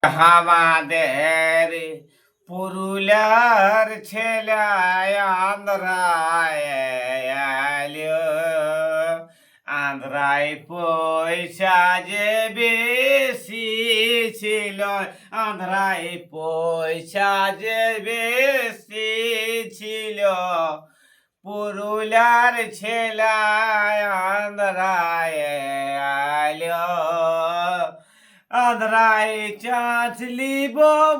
আমাদের পুরুলিয়ার ছেলায় আন্ধ্রায় আলো আন্ধ্রায় পয়সা যে বেশি ছিল আন্ধ্রায় পয়সা যে বেশি ছিল পুরুলিয়ার ছেলায় আন্ধ্রায় আলো আন্ধ্রায় চাঁচ লিব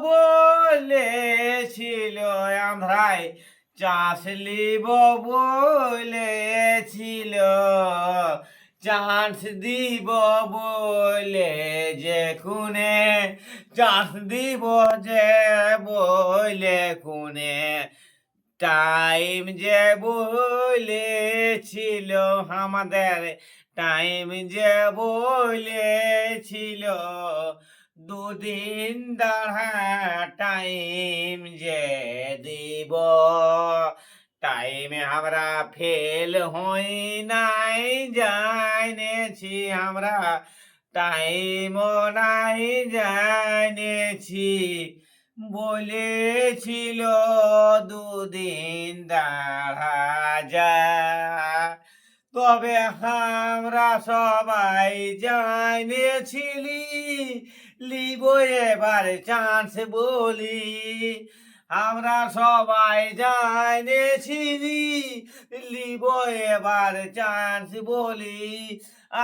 বলেছিল আন্ধ্রায় চাষ লিব বলেছিল চান্স দিব বলে যে কুনে চান্স দিব যে বলে কুনে টাইম যে বলেছিল আমাদের টাইম যে বলেছিল দুদিন দাঁড়া টাইম যে দিব টাইমে আমরা ফেল হই নাই জানেছি আমরা টাইমও নাই জানেছি বলেছিল দুদিন দাঁড়া যা তবে আমরা সবাই জানিয়েছিলি লিব এবার চান্স বলি আমরা সবাই জানিয়েছিলি লিব এবার চান্স বলি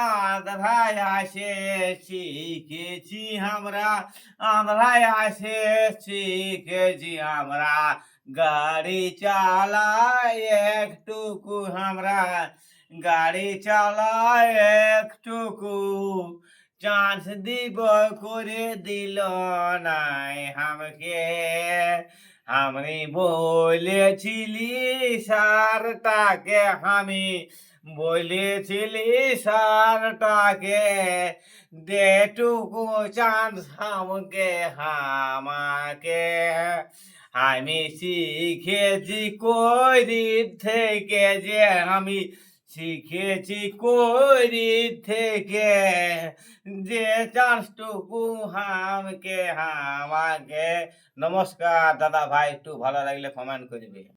আন্ধ্রায় আসে শিখেছি আমরা আন্ধ্রায় আসে শিখেছি আমরা গাড়ি চালাই একটুকু আমরা গাড়ি চালাই একটুকু চান্স দিব করে দিল নাই আমাকে আমি বলেছিলি সারটাকে আমি বলেছিলি সারটাকে দেটুকু চান্স আমাকে আমি শিখেছি করি থেকে যে আমি শিখেছি করি থেকে যে চান্সটুকু আমাকে নমস্কার দাদা ভাই, একটু ভালো লাগলে কমেন্ট করবে।